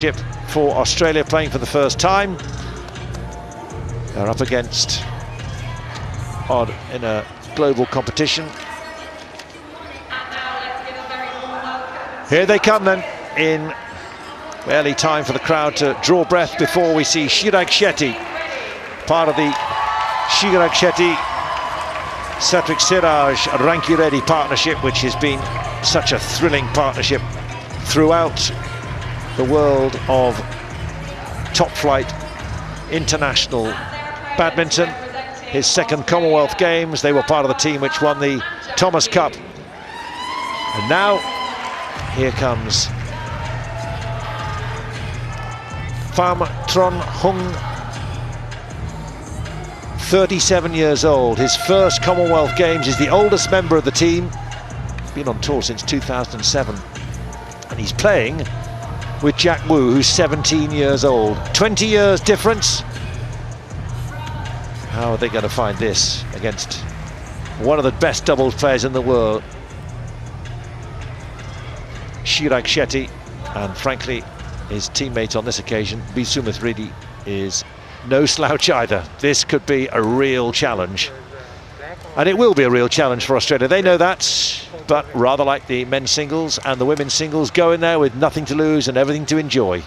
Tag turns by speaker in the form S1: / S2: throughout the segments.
S1: For Australia, playing for the first time. They're up against odd in a global competition. Here they come then, in barely time for the crowd to draw breath before we see Shetty, part of the Shetty, Satwik Siraj, Reddy partnership, which has been such a thrilling partnership throughout the world of top flight international badminton. His second Commonwealth Games, they were part of the team which won the Thomas Cup. And now, here comes Pham Hoang, 37 years old. His first Commonwealth Games. He's the oldest member of the team. He's been on tour since 2007. And he's playing with Jack Wu, who's 17 years old. 20 years difference. How are they going to find this against one of the best doubles players in the world? Shetty, and frankly, his teammate on this occasion, Reddy, is no slouch either. This could be a real challenge. And it will be a real challenge for Australia. They know that, but rather like the men's singles and the women's singles, go in there with nothing to lose and everything to enjoy.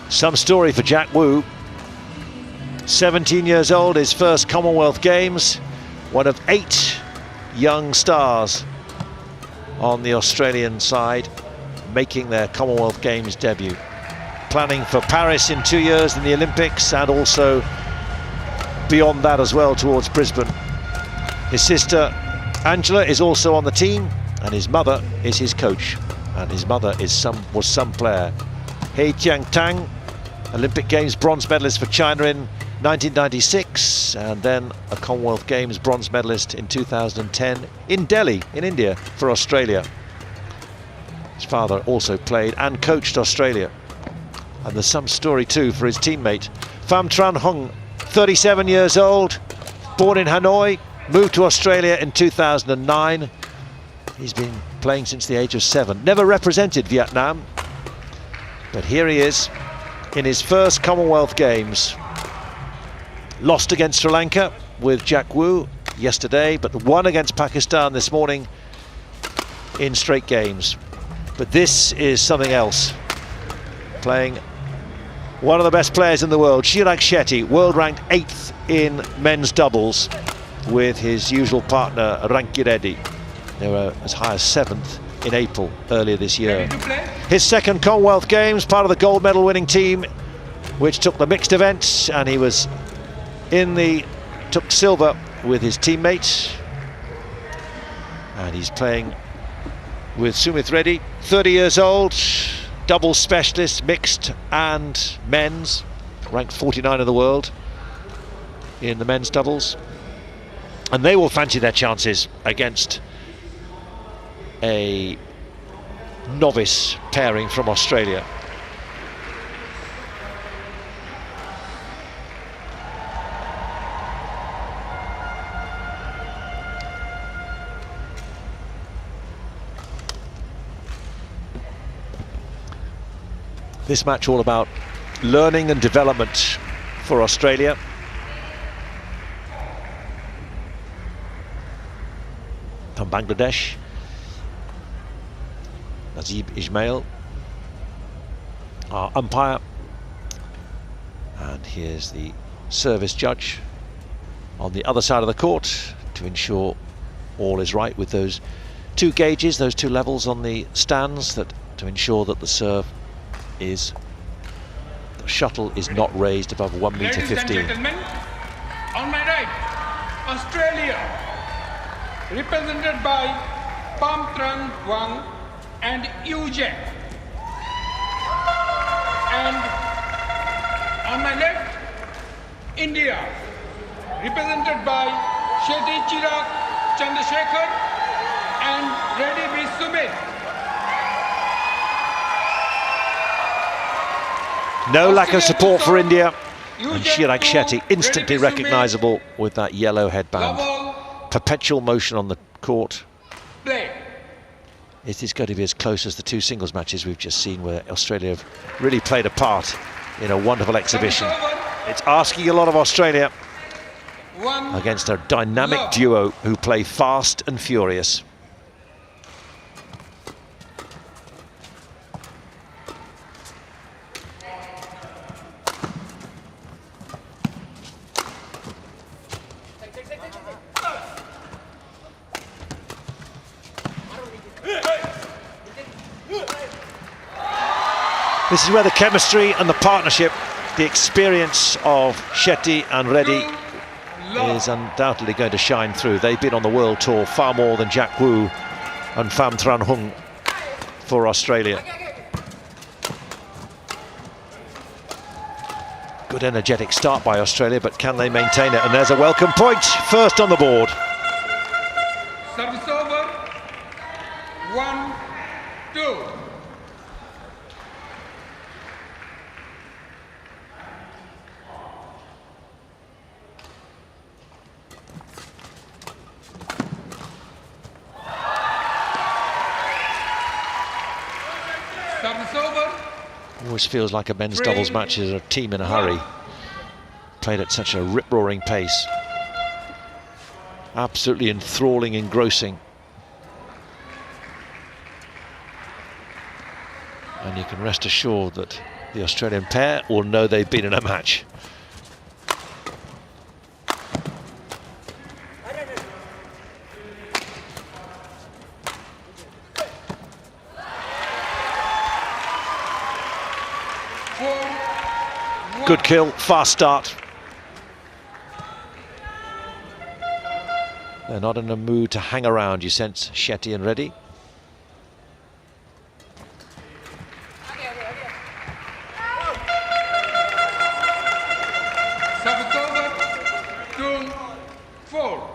S1: Some story for Jack Wu. 17 years old, his first Commonwealth Games. One of 8 young stars on the Australian side making their Commonwealth Games debut. Planning for Paris in 2 years in the Olympics, and also beyond that as well towards Brisbane. His sister Angela is also on the team, and his mother is his coach, and his mother was some player. Hei Tiang-Tang, Olympic Games bronze medalist for China in 1996, and then a Commonwealth Games bronze medalist in 2010 in Delhi, in India, for Australia. His father also played and coached Australia. And there's some story too for his teammate. Pham Hoang, 37 years old, born in Hanoi, moved to Australia in 2009. He's been playing since the age of 7, never represented Vietnam. But here he is in his first Commonwealth Games. Lost against Sri Lanka with Jack Wu yesterday, but won against Pakistan this morning in straight games. But this is something else. Playing one of the best players in the world, Shetty, world ranked 8th in men's doubles with his usual partner, Reddy. They were as high as 7th in April earlier this year. His second Commonwealth Games, part of the gold medal winning team, which took the mixed events, and he was took silver with his teammate. And he's playing with Reddy, 30 years old, doubles specialist, mixed and men's, ranked 49 in the world in the men's doubles. And they will fancy their chances against a novice pairing from Australia. This match all about learning and development for Australia. From Bangladesh, Nazib Ismail, our umpire, and here's the service judge on the other side of the court to ensure all is right with those 2 gauges, those 2 levels on the stands, to ensure that the shuttle is not raised above 1.15 meters.
S2: Ladies and gentlemen, on my right, Australia, represented by Pham Hoang and UJ. And on my left, India, represented by Shetty Chandrasekhar and Reddy Sumit.
S1: No lack of support for India, and Shetty instantly recognisable with that yellow headband. Perpetual motion on the court. Is this going to be as close as the two singles matches we've just seen, where Australia have really played a part in a wonderful exhibition? It's asking a lot of Australia against a dynamic duo who play fast and furious. This is where the chemistry and the partnership, the experience of Shetty and Reddy is undoubtedly going to shine through. They've been on the world tour far more than Jack Wu and Pham Hoang for Australia. Good energetic start by Australia, but can they maintain it? And there's a welcome point, first on the board.
S2: Service over, 1-2.
S1: Always feels like a men's doubles match is a team in a hurry. Played at such a rip-roaring pace. Absolutely enthralling, engrossing. And you can rest assured that the Australian pair will know they've been in a match. Good kill, fast start. They're not in a mood to hang around, you sense, Shetty and Reddy.
S2: Service over, 2-4.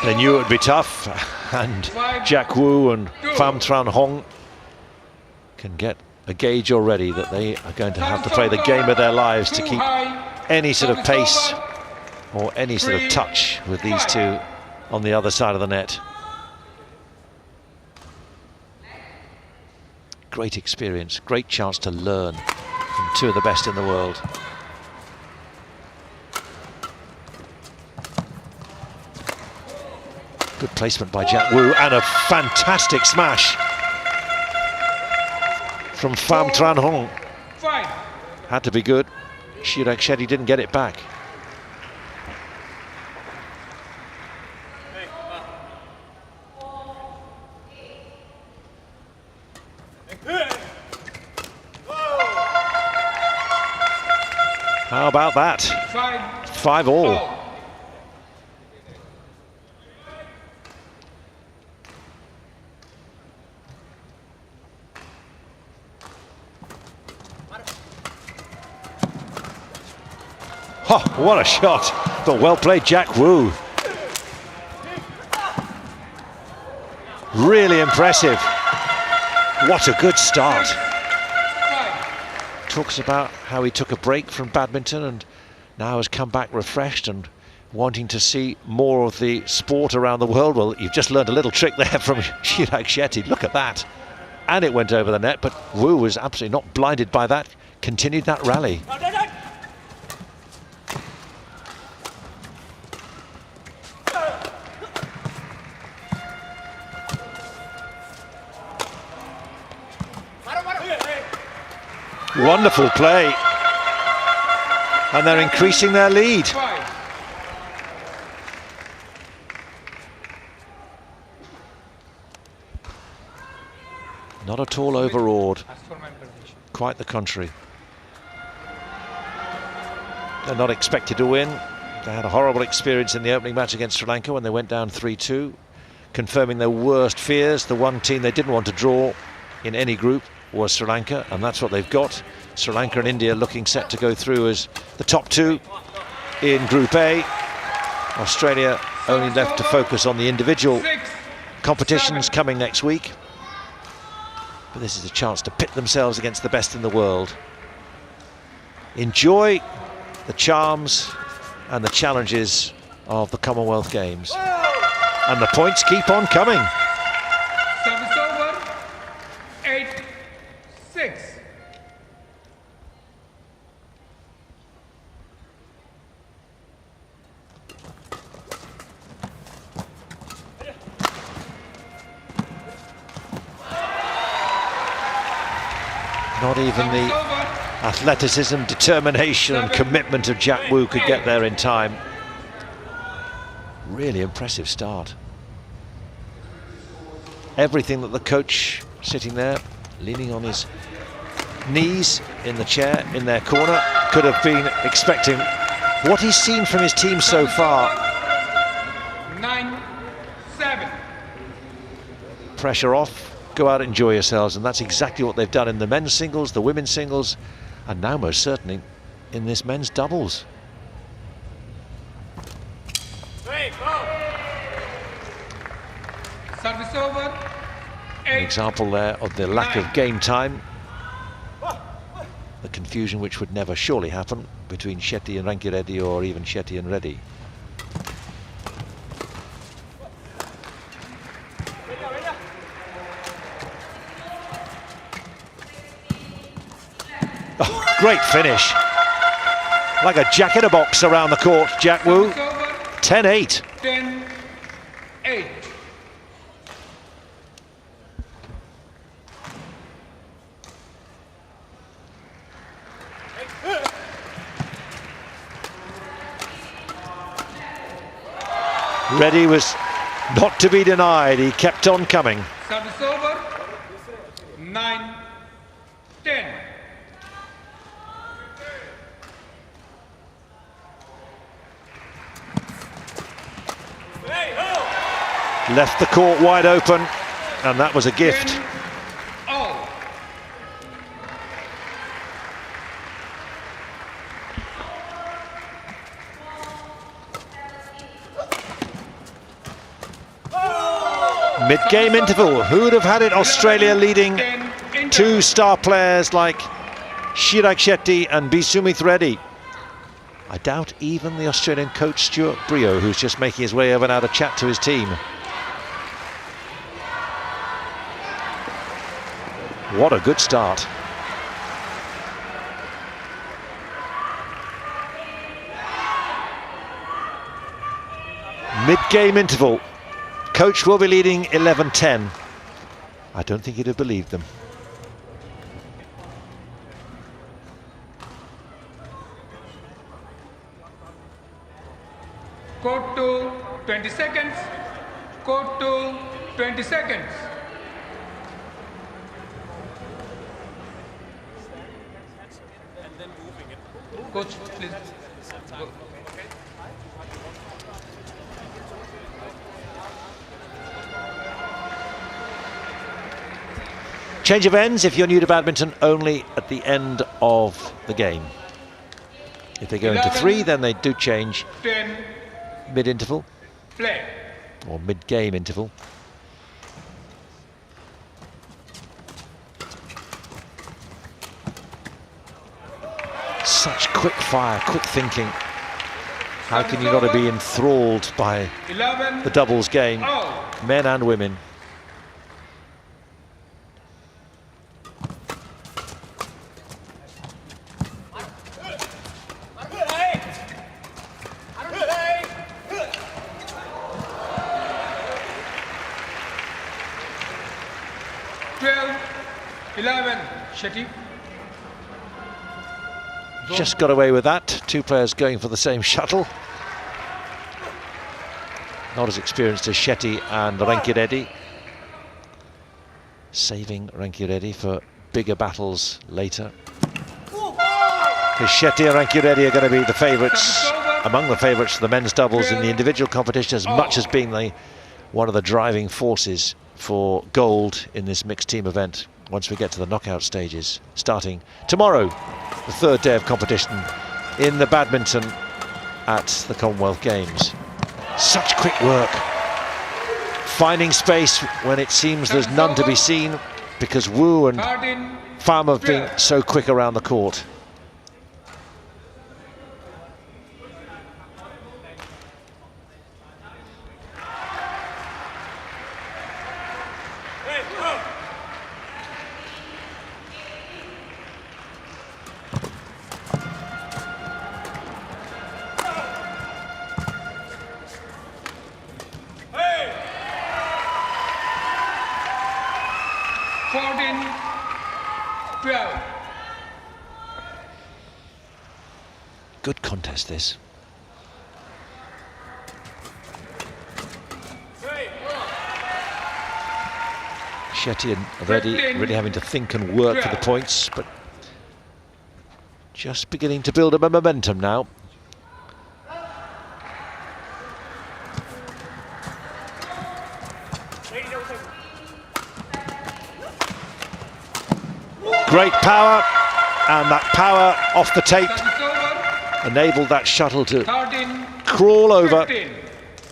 S1: They knew it would be tough, and Jack Wu and Pham Hoang can get a gauge already that they are going to have to play the game of their lives to keep any sort of pace or any sort of touch with these two on the other side of the net. Great experience, great chance to learn from two of the best in the world. Good placement by Jack Wu, and a fantastic smash from Pham Hoang. Had to be good. Shetty didn't get it back. How about that? 5-all. Oh, what a shot, but well played Jack Wu. Really impressive. What a good start. Talks about how he took a break from badminton and now has come back refreshed and wanting to see more of the sport around the world. Well, you've just learned a little trick there from Shetty. Look at that. And it went over the net, but Wu was absolutely not blinded by that. Continued that rally. Wonderful play. And they're increasing their lead.
S2: 5.
S1: Not at all overawed.
S2: As for my position.
S1: Quite the contrary. They're not expected to win. They had a horrible experience in the opening match against Sri Lanka when they went down 3-2, confirming their worst fears. The one team they didn't want to draw in any group was Sri Lanka, and that's what they've got. Sri Lanka and India looking set to go through as the top two in Group A. Australia only left to focus on the individual competitions coming next week. But this is a chance to pit themselves against the best in the world. Enjoy the charms and the challenges of the Commonwealth Games. And the points keep on coming.
S2: Service over. 8-6.
S1: Not even the athleticism, determination and commitment of Jack Wu could get there in time. Really impressive start. Everything that the coach sitting there, leaning on his knees in the chair in their corner, could have been expecting. What he's seen from his team so far.
S2: 9-7.
S1: Pressure off, go out and enjoy yourselves, and that's exactly what they've done in the men's singles, the women's singles, and now most certainly in this men's doubles.
S2: Service over.
S1: An example there of the lack of game time, the confusion which would never surely happen between Shetty and Reddy, or even Shetty and Reddy. Oh, great finish. Like a jack in a box around the court, Jack Wu. 10-8.
S2: 10-8.
S1: Reddy was not to be denied. He kept on coming.
S2: Service over. 9-10.
S1: Left the court wide open, and that was a gift.
S2: 10-all.
S1: Mid-game interval. Who would have had it? Australia leading two star players like Chirag Shetty and Bisumith Reddy. I doubt even the Australian coach Stuart Brio, who's just making his way over now to chat to his team. What a good start. Mid-game interval. Coach will be leading 11-10. I don't think he'd have believed them.
S2: Court to 20 seconds. Court to 20 seconds. Coach, please. Go.
S1: Change of ends, if you're new to badminton, only at the end of the game. If they go into 3, then they do change
S2: 10.
S1: mid-interval
S2: Play.
S1: or mid-game interval. Such quick fire, quick thinking. How can you not be enthralled by
S2: 11.
S1: the doubles game,
S2: All.
S1: men and women? Shetty. just got away with that. Two players going for the same shuttle. Not as experienced as Shetty and Reddy. Saving Reddy for bigger battles later. Because Shetty and Reddy are going to be the favourites, among the favourites for the men's doubles in the individual competition, as much as being one of the driving forces for gold in this mixed team event once we get to the knockout stages, starting tomorrow, the third day of competition in the badminton at the Commonwealth Games. Such quick work, finding space when it seems there's none to be seen, because Wu and Pham have been so quick around the court. Good contest, this. Shetty and Reddy really having to think and work for the points, but just beginning to build up a momentum now. Great power, and that power off the tape enabled that shuttle to crawl over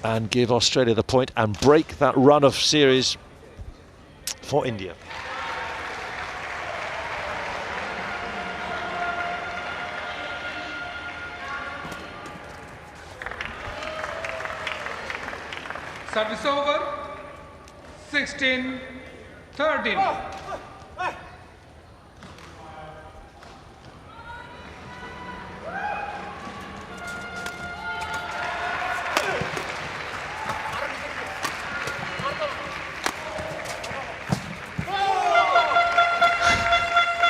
S1: and give Australia the point and break that run of series for India.
S2: Service over, 16-13.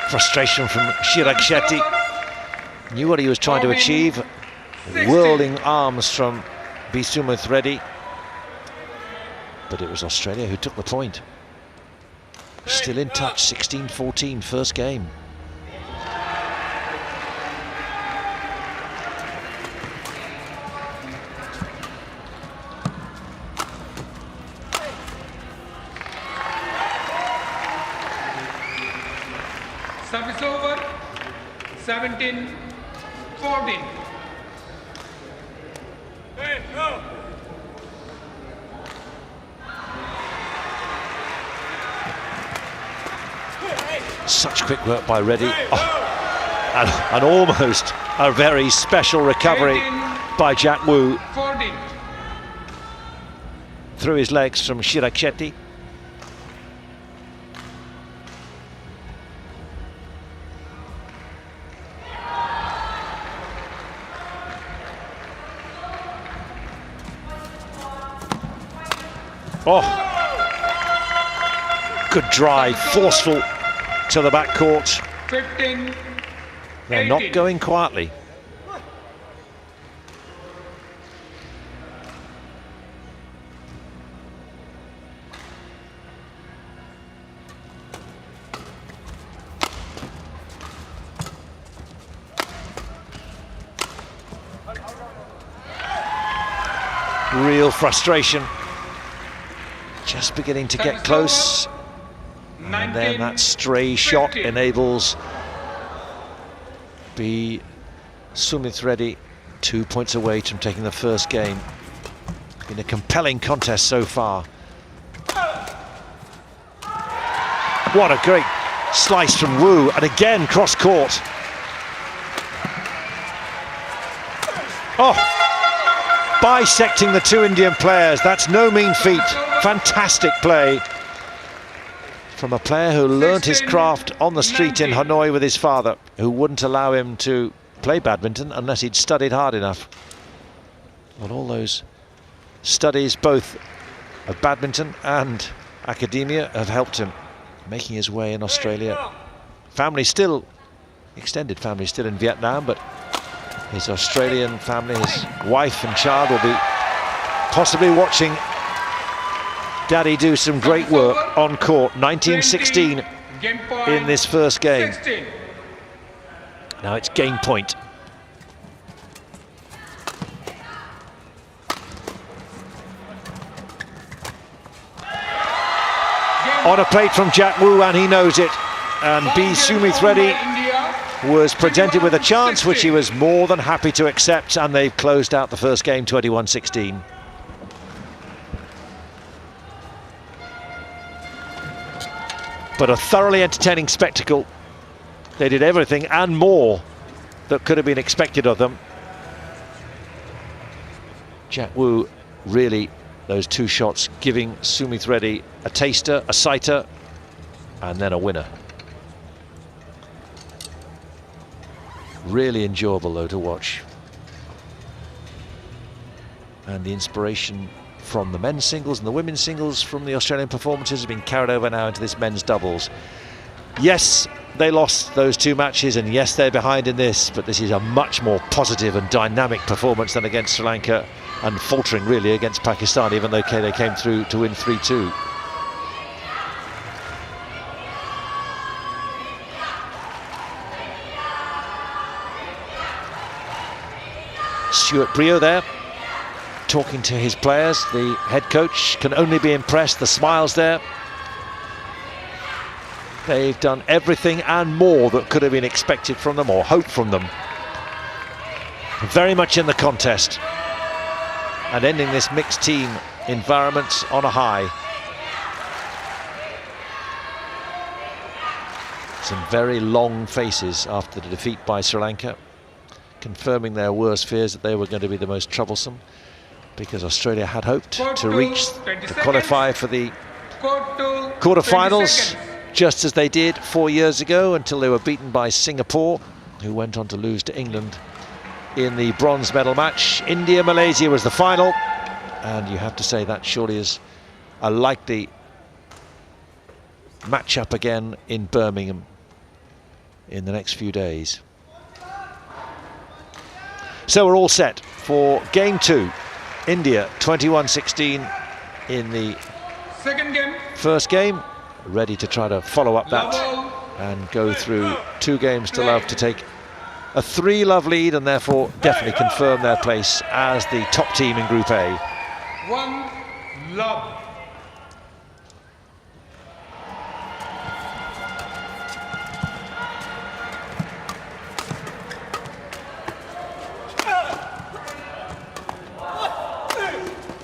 S1: Frustration from Shetty. Knew what he was trying to achieve. Whirling arms from Reddy. But it was Australia who took the point. Still in touch, 16-14, first game.
S2: Service over, 17-14. Hey, go.
S1: Such quick work by Reddy. Oh, and almost a very special recovery by Jack Wu.
S2: 14.
S1: Through his legs from Shetty. Oh, good drive, forceful to the back court.
S2: 15,
S1: They're
S2: 18.
S1: not going quietly. Real frustration. Just beginning to get close, and then that stray shot enables Reddy 2 points away from taking the first game. In a compelling contest so far. What a great slice from Wu, and again cross court. Oh, bisecting the two Indian players. That's no mean feat. Fantastic play from a player who learnt his craft on the street in Hanoi with his father, who wouldn't allow him to play badminton unless he'd studied hard enough. Well, all those studies, both of badminton and academia, have helped him making his way in Australia. Family still extended family still in Vietnam, but his Australian family, his wife and child, will be possibly watching Daddy do some great work on court. 19-16 in this first game.
S2: 16.
S1: Now it's game point. On a plate from Jack Wu, and he knows it. And B. Sumith Reddy was presented with a chance which he was more than happy to accept, and they've closed out the first game 21-16. But a thoroughly entertaining spectacle. They did everything and more that could have been expected of them. Jack Wu really, those two shots, giving Sumith Reddy a taster, a sighter, and then a winner. Really enjoyable though to watch. And the inspiration from the men's singles and the women's singles from the Australian performances has been carried over now into this men's doubles. Yes, they lost those two matches, and yes, they're behind in this, but this is a much more positive and dynamic performance than against Sri Lanka, and faltering really against Pakistan, even though they came through to win 3-2. Stuart Brio there, talking to his players. The head coach can only be impressed. The smiles there. They've done everything and more that could have been expected from them or hoped from them. Very much in the contest. And ending this mixed team environment on a high. Some very long faces after the defeat by Sri Lanka, confirming their worst fears that they were going to be the most troublesome, because Australia had hoped to reach, to qualify for the quarterfinals, just as they did 4 years ago, until they were beaten by Singapore, who went on to lose to England in the bronze medal match. India-Malaysia was the final, and you have to say that surely is a likely match-up again in Birmingham in the next few days. So we're all set for game two. India 21-16 in the
S2: second game.
S1: First game, ready to try to follow up that and go through 2 games to love to take a 3-love lead, and therefore definitely confirm their place as the top team in Group A.
S2: 1 love.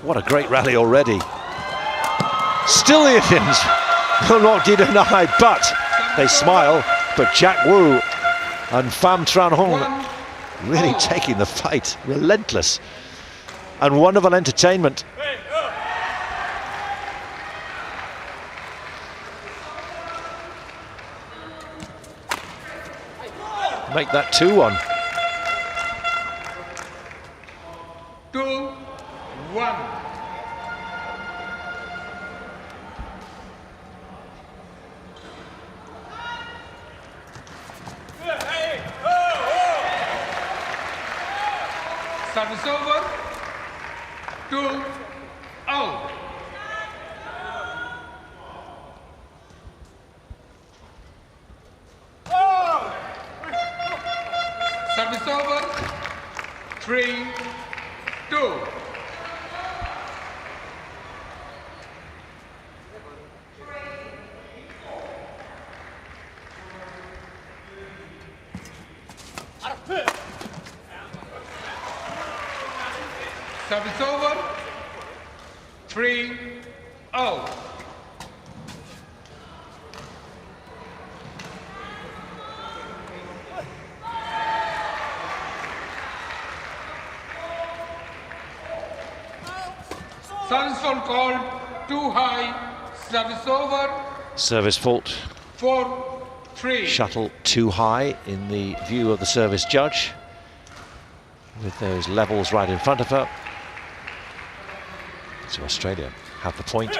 S1: What a great rally already. Still the Indians will not deny, but they smile. But Jack Wu and Pham Hoang really taking the fight, relentless and wonderful entertainment. Make that 2-1.
S2: 2-1. Service over. 2 out. Service over. 3-2. Service over. 3 out. Service fault called too high. Service over.
S1: Service fault.
S2: 4-3.
S1: Shuttle too high in the view of the service judge, with those levels right in front of her. So Australia have the point.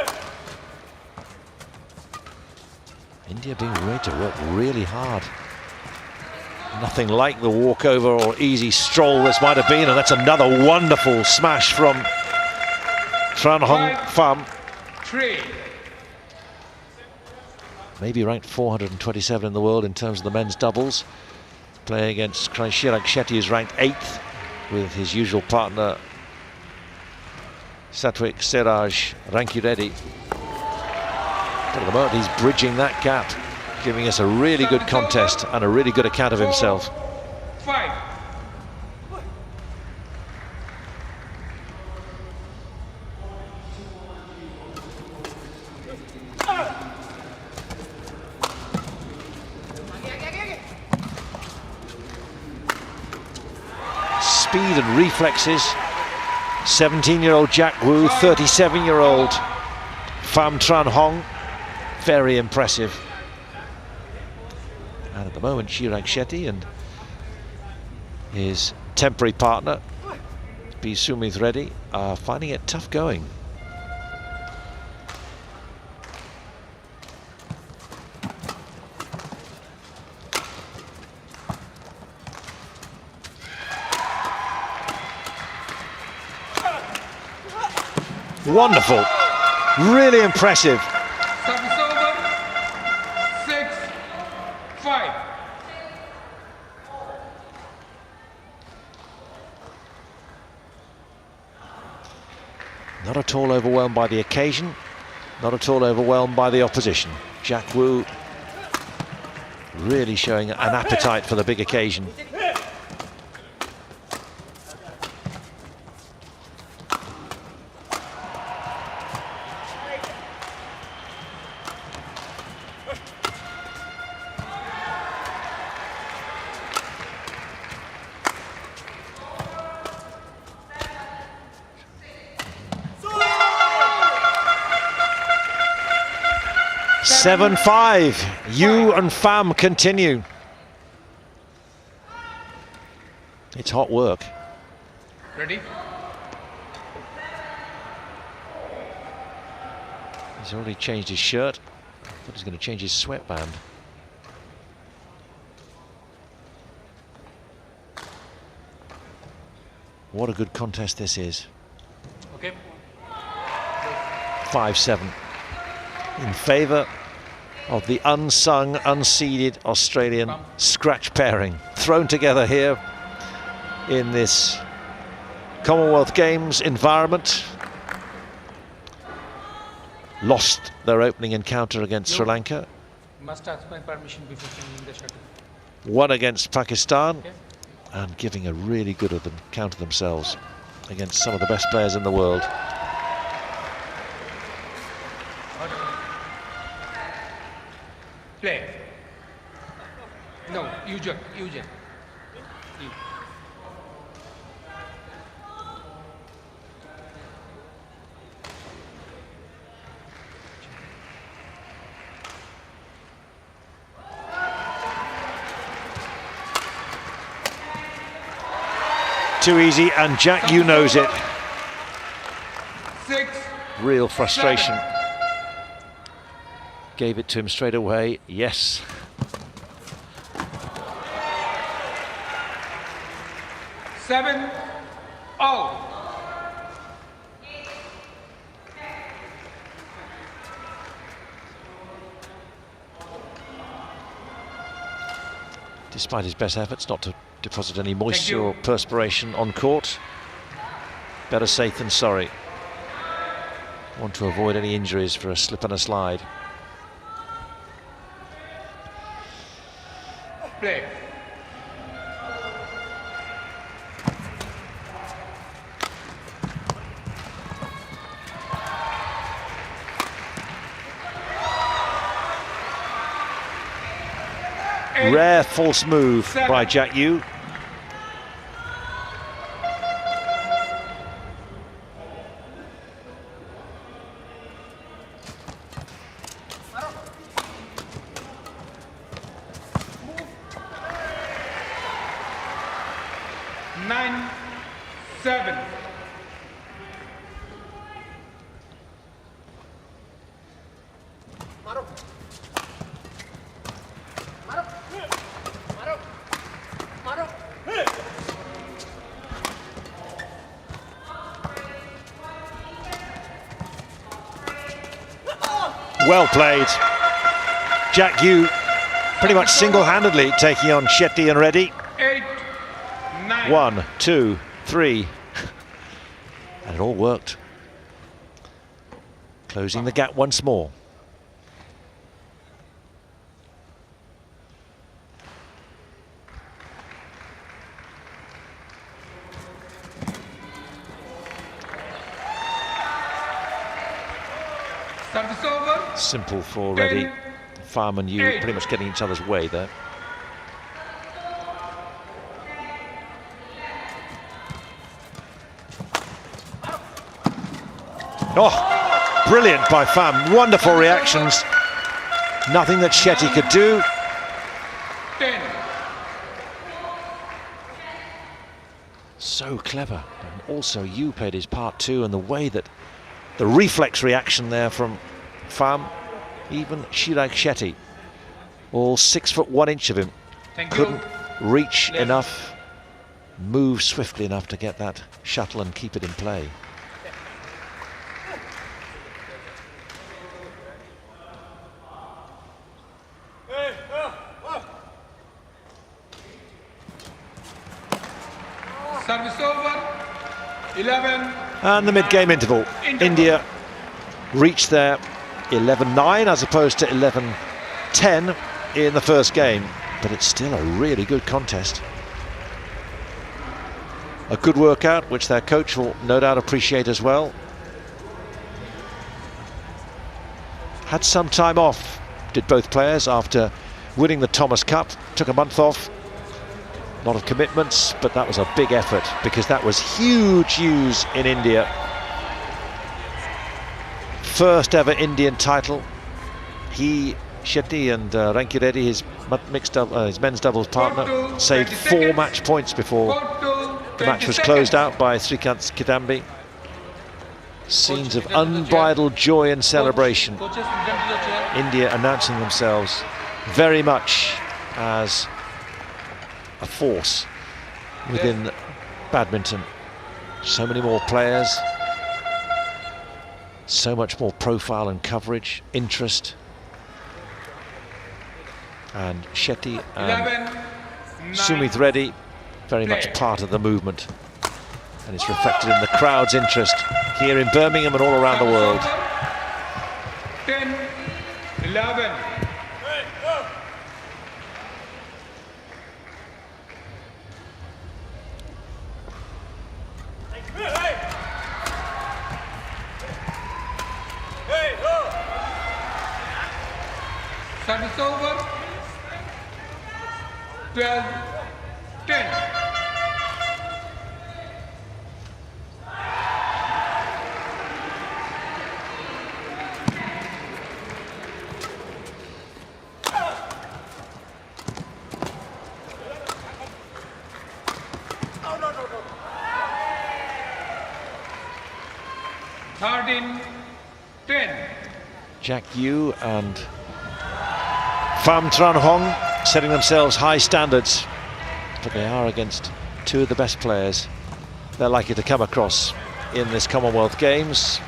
S1: India being ready to work really hard Nothing like the walkover or easy stroll this might have been, and that's another wonderful smash from Hoang Pham.
S2: 3.
S1: Maybe ranked 427 in the world in terms of the men's doubles. Playing against Shetty, who's ranked 8th, with his usual partner Satwik Siraj Reddy. But at the moment he's bridging that gap, giving us a really good contest and a really good account of himself.
S2: 5.
S1: Speed and reflexes. 17-year-old Jack Wu, 37-year-old Pham Tran Hoang. Very impressive. And at the moment, Chirag Shetty and his temporary partner, Sumit Reddy, are finding it tough going. Wonderful, really impressive.
S2: Service over. 6, 5.
S1: Not at all overwhelmed by the occasion, not at all overwhelmed by the opposition. Jack Wu really showing an appetite for the big occasion. Seven, 5. Yu and Pham continue. It's hot work.
S2: Ready?
S1: He's already changed his shirt. I thought he's going to change his sweatband. What a good contest this is.
S2: Okay.
S1: 5-7 in favour of the unsung, unseeded Australian scratch pairing, thrown together here in this Commonwealth Games environment. Lost their opening encounter against Sri Lanka.
S2: Must ask my permission before changing the shuttle.
S1: Won against Pakistan,
S2: Okay.
S1: and giving a really good account of themselves against some of the best players in the world.
S2: Play. No, you jump. You.
S1: Too easy, and Jack Yu knows it.
S2: 6.
S1: Real frustration. Gave it to him straight away. Yes.
S2: Seven. All.
S1: Despite his best efforts not to deposit any moisture
S2: you.
S1: or perspiration on court. Better safe than sorry. Want to avoid any injuries for a slip and a slide.
S2: Play.
S1: Rare false move by Jack Yu.
S2: Nine, 7.
S1: Well played. Jack Yu pretty much single-handedly taking on Shetty and Reddy.
S2: 8, 9.
S1: 1, 2, 3. And it all worked. Closing the gap once more.
S2: Service over.
S1: Simple for Reddy. Pham and Yu pretty much getting each other's way there. Oh, brilliant by Pham. Wonderful reactions. Nothing that Shetty could do.
S2: 10.
S1: So clever. And also Yu played his part too, and the way that the reflex reaction there from Pham, even Shetty, all 6 foot 1 inch of him, couldn't reach enough, move swiftly enough to get that shuttle and keep it in play.
S2: Service over. 11.
S1: And the mid-game interval. India reached their 11-9 as opposed to 11-10 in the first game, but it's still a really good contest. A good workout, which their coach will no doubt appreciate as well. Had some time off, did both players, after winning the Thomas Cup. Took a month off. A lot of commitments, but that was a big effort because that was huge news in India. First ever Indian title. He, Shetty, and Reddy, his men's doubles partner, saved 4 match points before the match was closed out by Srikant Kidambi. Scenes of unbridled joy and celebration. India announcing themselves very much as a force within badminton. So many more players, so much more profile and coverage, interest. And Shetty and Sumit Reddy very much part of the movement, and it's reflected in the crowd's interest here in Birmingham and all around the world.
S2: 10, 11. Service over. 12, 10. Third in 10.
S1: Jack Yu and Pham Hoang setting themselves high standards, but they are against 2 of the best players they're likely to come across in this Commonwealth Games,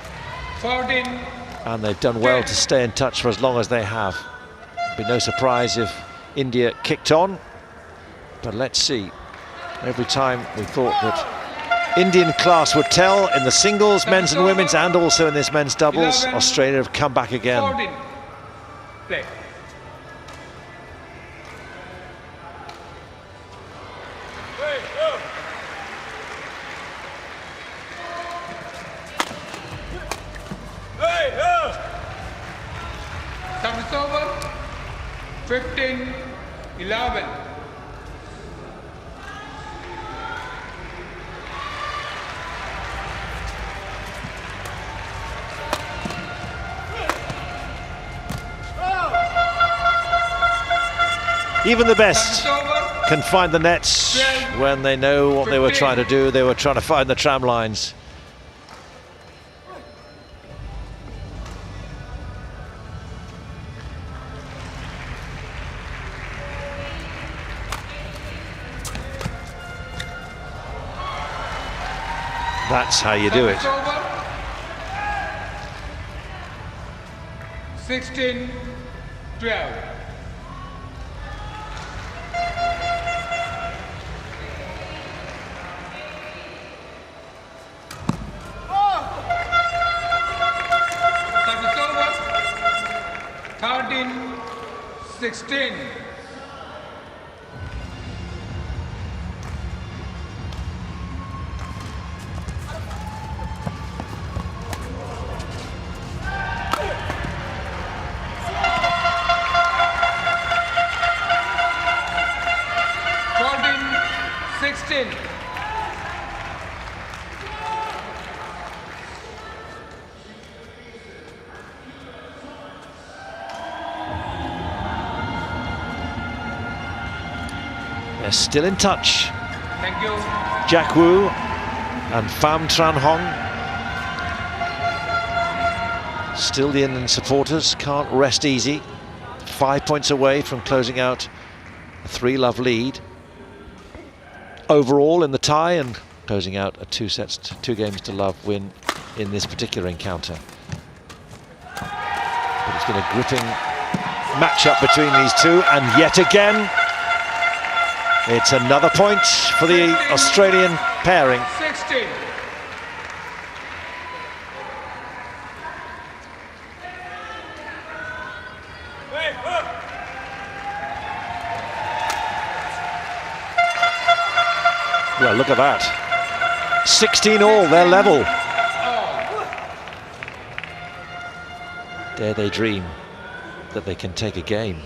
S1: and they've done well to stay in touch for as long as they have. It'd be no surprise if India kicked on, but let's see. Every time we thought that Indian class would tell in the singles, men's and women's, and also in this men's doubles, Australia have come back again.
S2: Play. Service over. 15, 11.
S1: Even the best can find the nets when they know what they were trying to do. They were trying to find the tram lines. That's how you do it.
S2: 16-12. Service over. 13-16.
S1: They're still in touch.
S2: Thank you.
S1: Jack Wu and Pham Hoang. Still the Indian supporters can't rest easy. 5 points away from closing out a 3-love lead. Overall in the tie and closing out a 2 games to love win in this particular encounter. But it's been a gripping matchup between these two, and yet again it's another point for the Australian pairing.
S2: 16.
S1: Well, look at that. 16 all, they're level. Dare they dream that they can take a game,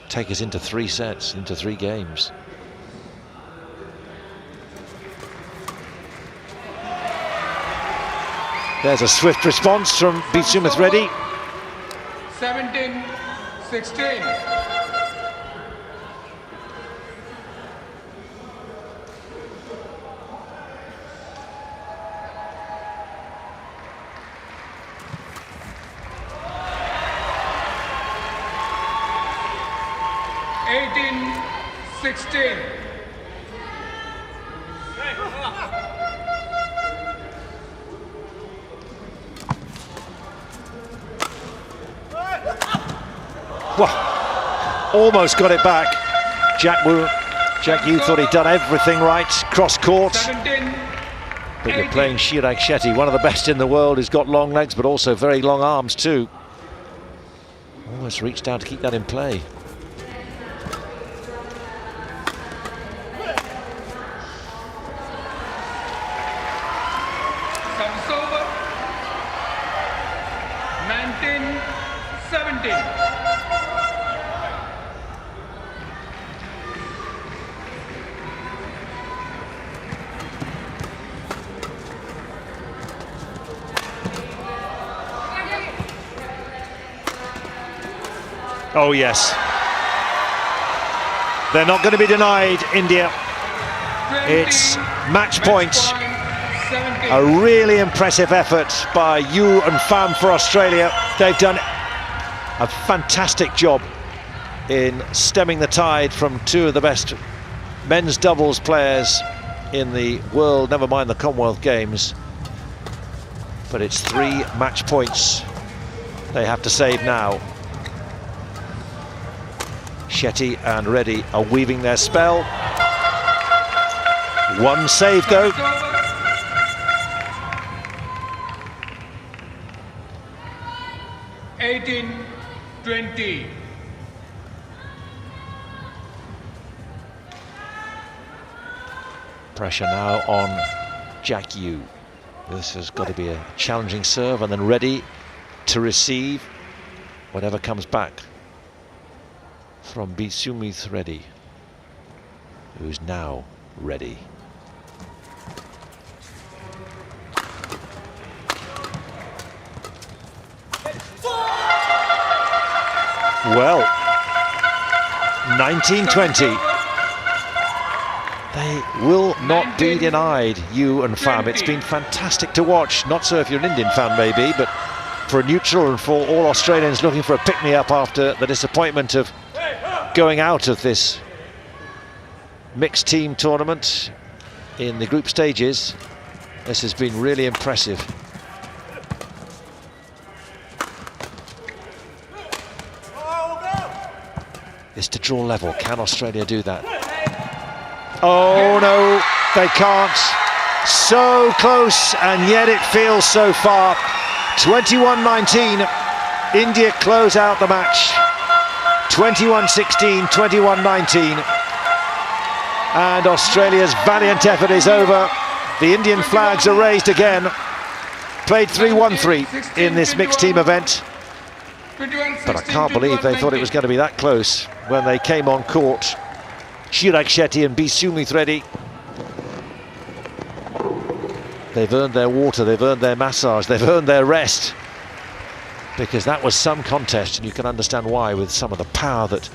S1: take us into 3 sets, into 3 games. There's a swift response from Reddy.
S2: 17-16.
S1: Well, almost got it back. Jack Wu thought he'd done everything right, cross court. But you're playing Shetty, one of the best in the world, who's got long legs but also very long arms too. Almost reached down to keep that in play.
S2: Service over. 19-17.
S1: Oh yes, they're not going to be denied, India. It's match point. A really impressive effort by Yu and Pham for Australia. They've done a fantastic job in stemming the tide from 2 of the best men's doubles players in the world, never mind the Commonwealth Games. But it's 3 match points they have to save now. Shetty and Reddy are weaving their spell. 1 save though. (18-20). Pressure now on Jack Yu. This has got to be a challenging serve, and then Reddy to receive whatever comes back from Reddy, who's now ready. Well, 19-20. They will not be denied, Yu and Pham. It's been fantastic to watch. Not so if you're an Indian fan, maybe, but for a neutral and for all Australians looking for a pick-me-up after the disappointment of going out of this mixed team tournament in the group stages. This has been really impressive. this to draw level. Can Australia do that? Oh no, they can't. So close, and yet it feels so far. 21-19, India close out the match. 21-16, 21-19. And Australia's valiant effort is over. The Indian flags are raised again. Played 3-1-3 in this mixed team event. But I can't believe they thought it was going to be that close when they came on court. Chirag Shetty and B. Reddy. They've earned their water, they've earned their massage, they've earned their rest. Because that was some contest, and you can understand why, with some of the power that